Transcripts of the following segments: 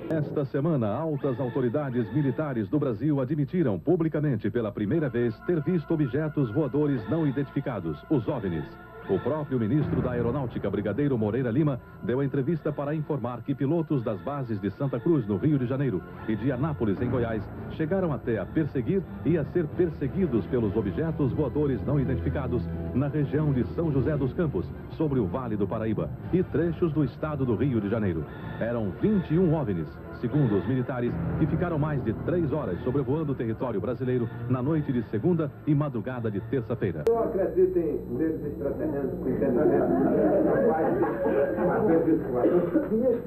Esta semana, altas autoridades militares do Brasil admitiram publicamente pela primeira vez ter visto objetos voadores não identificados, os OVNIs. O próprio ministro da Aeronáutica, Brigadeiro Moreira Lima, deu entrevista para informar que pilotos das bases de Santa Cruz, no Rio de Janeiro, e de Anápolis, em Goiás, chegaram até a perseguir e a ser perseguidos pelos objetos voadores não identificados na região de São José dos Campos, sobre o Vale do Paraíba, e trechos do estado do Rio de Janeiro. Eram 21 OVNIs, segundo os militares, que ficaram mais de 3 horas sobrevoando o território brasileiro na noite de segunda e madrugada de terça-feira. Eu acredito em seres extraterrestres com entendimento.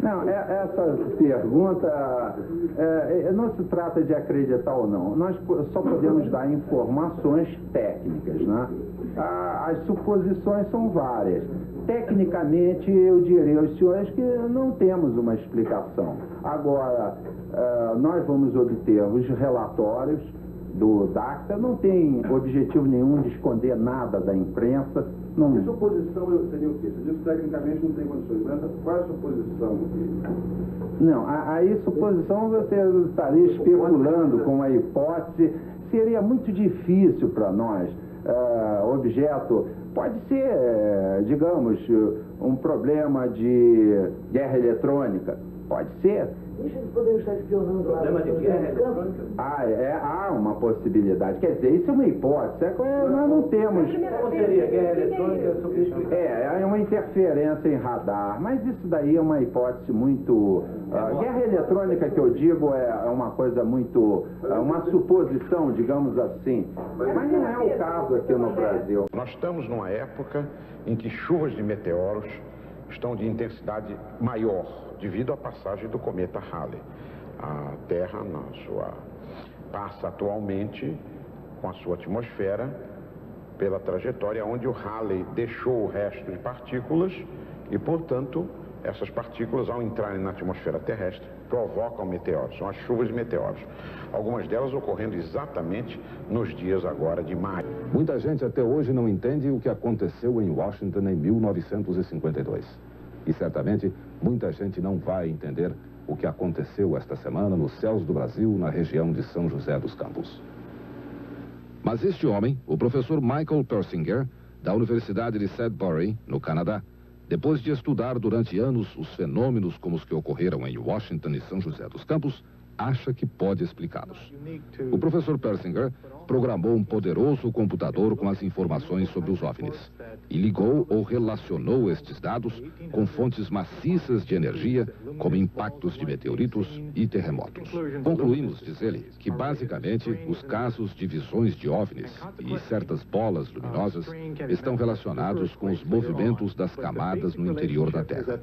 Não, essa pergunta não se trata de acreditar ou não. Nós só podemos dar informações técnicas, né? As suposições são várias. Tecnicamente, eu direi aos senhores que não temos uma explicação. Agora, nós vamos obter os relatórios do DACTA, não tem objetivo nenhum de esconder nada da imprensa. Não... A suposição seria o quê? Você disse que tecnicamente não tem condições, mas qual é a suposição? Não, aí suposição você estaria especulando com uma hipótese, seria muito difícil para nós. Objeto pode ser, digamos, um problema de guerra eletrônica, pode ser. Isso eles poderiam estar espionando lá. Problema de guerra eletrônica? Há uma possibilidade. Quer dizer, isso é uma hipótese. Nós não temos. Como seria guerra eletrônica? É uma interferência em radar, mas isso daí é uma hipótese muito... guerra eletrônica, que eu digo, é uma coisa muito... uma suposição, digamos assim. Mas não é o caso aqui no Brasil. Nós estamos numa época em que chuvas de meteoros estão de intensidade maior, devido à passagem do cometa Halley. A Terra passa atualmente com a sua atmosfera pela trajetória onde o Halley deixou o resto de partículas e, portanto, essas partículas, ao entrarem na atmosfera terrestre, provocam meteoros. São as chuvas de meteoros. Algumas delas ocorrendo exatamente nos dias agora de maio. Muita gente até hoje não entende o que aconteceu em Washington em 1952. E certamente muita gente não vai entender o que aconteceu esta semana nos céus do Brasil, na região de São José dos Campos. Mas este homem, o professor Michael Persinger, da Universidade de Sudbury, no Canadá, depois de estudar durante anos os fenômenos como os que ocorreram em Washington e São José dos Campos, acha que pode explicá-los. O professor Persinger programou um poderoso computador com as informações sobre os OVNIs e ligou ou relacionou estes dados com fontes maciças de energia, como impactos de meteoritos e terremotos. Concluímos, diz ele, que basicamente os casos de visões de OVNIs e certas bolas luminosas estão relacionados com os movimentos das camadas no interior da Terra.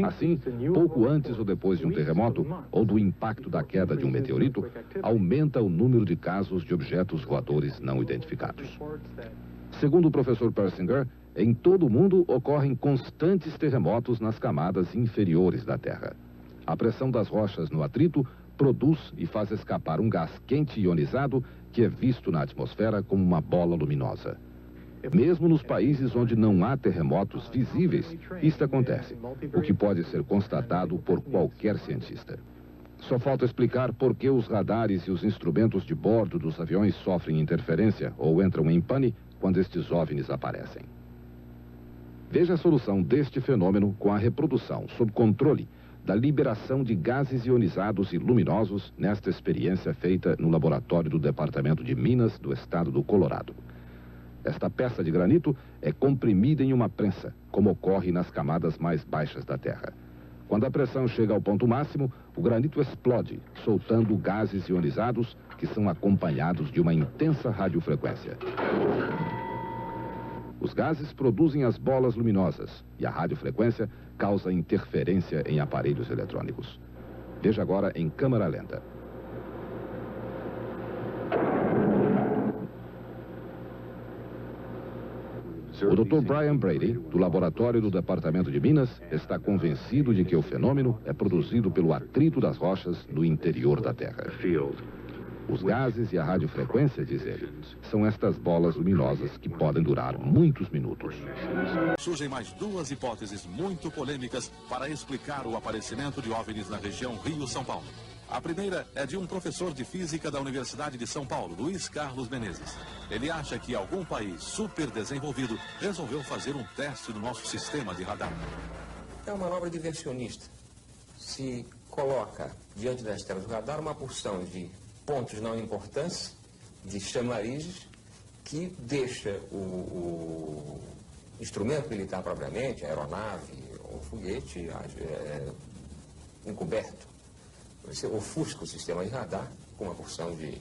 Assim, pouco antes ou depois de um terremoto ou do impacto da queda de um meteorito, aumenta o número de casos de objetos voadores não identificados. Segundo o professor Persinger, em todo o mundo ocorrem constantes terremotos nas camadas inferiores da Terra. A pressão das rochas no atrito produz e faz escapar um gás quente ionizado que é visto na atmosfera como uma bola luminosa. Mesmo nos países onde não há terremotos visíveis, isto acontece, o que pode ser constatado por qualquer cientista. Só falta explicar por que os radares e os instrumentos de bordo dos aviões sofrem interferência ou entram em pane quando estes OVNIs aparecem. Veja a solução deste fenômeno com a reprodução, sob controle, da liberação de gases ionizados e luminosos nesta experiência feita no laboratório do Departamento de Minas do estado do Colorado. Esta peça de granito é comprimida em uma prensa, como ocorre nas camadas mais baixas da Terra. Quando a pressão chega ao ponto máximo, o granito explode, soltando gases ionizados que são acompanhados de uma intensa radiofrequência. Os gases produzem as bolas luminosas e a radiofrequência causa interferência em aparelhos eletrônicos. Veja agora em câmera lenta. O Dr. Brian Brady, do laboratório do Departamento de Minas, está convencido de que o fenômeno é produzido pelo atrito das rochas no interior da Terra. Os gases e a radiofrequência, diz ele, são estas bolas luminosas que podem durar muitos minutos. Surgem mais duas hipóteses muito polêmicas para explicar o aparecimento de OVNIs na região Rio-São Paulo. A primeira é de um professor de física da Universidade de São Paulo, Luiz Carlos Menezes. Ele acha que algum país super desenvolvido resolveu fazer um teste do nosso sistema de radar. É uma manobra diversionista. Se coloca diante das telas do radar uma porção de pontos não importantes, de chamarizes, que deixa o instrumento militar propriamente, a aeronave ou foguete, encoberto. Você ofusca o sistema de radar com uma porção de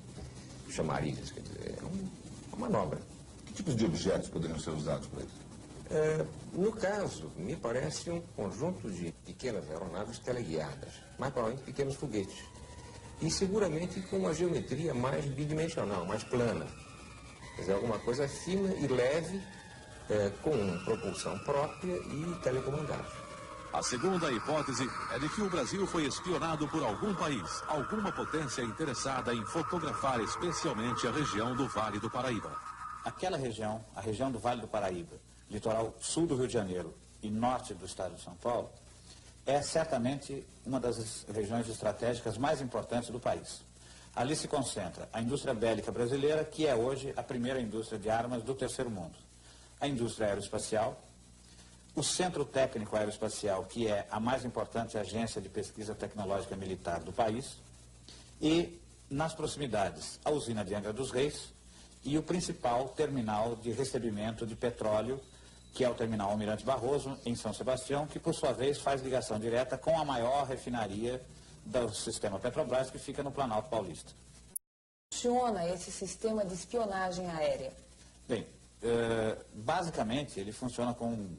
chamarizes, quer dizer, é uma manobra. Que tipos de objetos poderiam ser usados para isso? No caso, me parece um conjunto de pequenas aeronaves teleguiadas, mais provavelmente pequenos foguetes. E seguramente com uma geometria mais bidimensional, mais plana. Quer dizer, alguma coisa fina e leve, com propulsão própria e telecomandável. A segunda hipótese é de que o Brasil foi espionado por algum país, alguma potência interessada em fotografar especialmente a região do Vale do Paraíba. Aquela região, a região do Vale do Paraíba, litoral sul do Rio de Janeiro e norte do estado de São Paulo, é certamente uma das regiões estratégicas mais importantes do país. Ali se concentra a indústria bélica brasileira, que é hoje a primeira indústria de armas do terceiro mundo. A indústria aeroespacial, o Centro Técnico Aeroespacial, que é a mais importante agência de pesquisa tecnológica militar do país, e, nas proximidades, a usina de Angra dos Reis e o principal terminal de recebimento de petróleo, que é o terminal Almirante Barroso, em São Sebastião, que, por sua vez, faz ligação direta com a maior refinaria do sistema Petrobras, que fica no Planalto Paulista. Funciona esse sistema de espionagem aérea? Bem, basicamente, ele funciona com,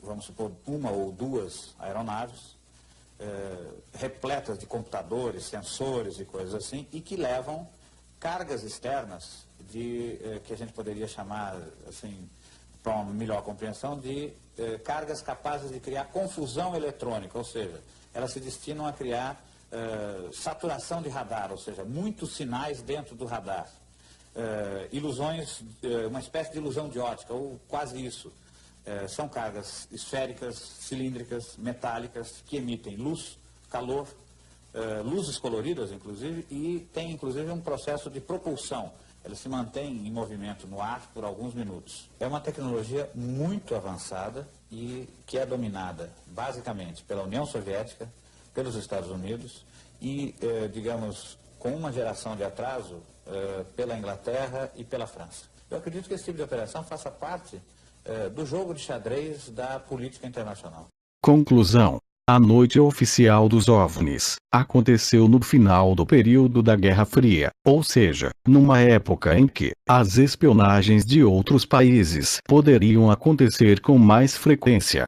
vamos supor, uma ou duas aeronaves repletas de computadores, sensores e coisas assim, e que levam cargas externas que a gente poderia chamar, assim, para uma melhor compreensão, de cargas capazes de criar confusão eletrônica, ou seja, elas se destinam a criar saturação de radar, ou seja, muitos sinais dentro do radar, ilusões, uma espécie de ilusão de ótica, ou quase isso. São cargas esféricas, cilíndricas, metálicas, que emitem luz, calor, luzes coloridas, inclusive, e tem, inclusive, um processo de propulsão. Elas se mantêm em movimento no ar por alguns minutos. É uma tecnologia muito avançada e que é dominada, basicamente, pela União Soviética, pelos Estados Unidos e, digamos, com uma geração de atraso, pela Inglaterra e pela França. Eu acredito que esse tipo de operação faça parte do jogo de xadrez da política internacional. Conclusão. A noite oficial dos OVNIs aconteceu no final do período da Guerra Fria, ou seja, numa época em que as espionagens de outros países poderiam acontecer com mais frequência.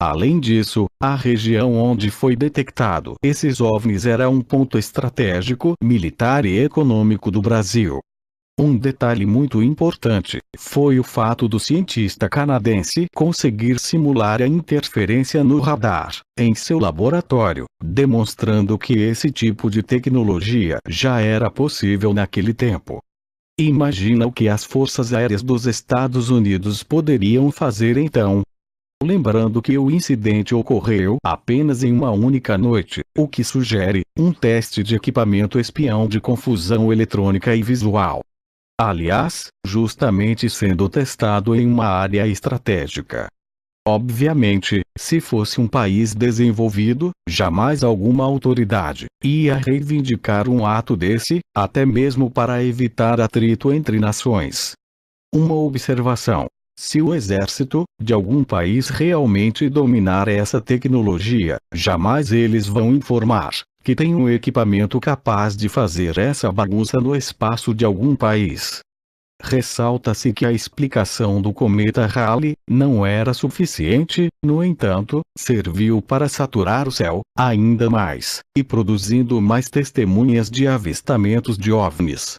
Além disso, a região onde foi detectado esses OVNIs era um ponto estratégico, militar e econômico do Brasil. Um detalhe muito importante foi o fato do cientista canadense conseguir simular a interferência no radar em seu laboratório, demonstrando que esse tipo de tecnologia já era possível naquele tempo. Imagina o que as forças aéreas dos Estados Unidos poderiam fazer então. Lembrando que o incidente ocorreu apenas em uma única noite, o que sugere um teste de equipamento espião de confusão eletrônica e visual. Aliás, justamente sendo testado em uma área estratégica. Obviamente, se fosse um país desenvolvido, jamais alguma autoridade ia reivindicar um ato desse, até mesmo para evitar atrito entre nações. Uma observação: se o exército de algum país realmente dominar essa tecnologia, jamais eles vão informar que tem um equipamento capaz de fazer essa bagunça no espaço de algum país. Ressalta-se que a explicação do cometa Halley não era suficiente, no entanto, serviu para saturar o céu ainda mais, e produzindo mais testemunhas de avistamentos de OVNIs.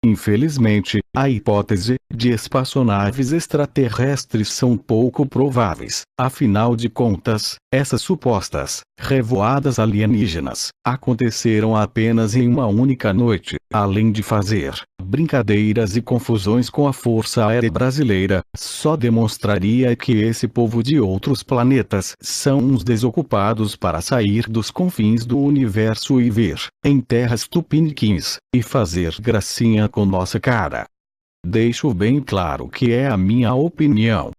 Infelizmente, a hipótese de espaçonaves extraterrestres são pouco prováveis. Afinal de contas, essas supostas revoadas alienígenas aconteceram apenas em uma única noite, além de fazer brincadeiras e confusões com a Força Aérea Brasileira, só demonstraria que esse povo de outros planetas são uns desocupados para sair dos confins do universo e vir em terras tupiniquins e fazer gracinha com nossa cara. Deixo bem claro que é a minha opinião.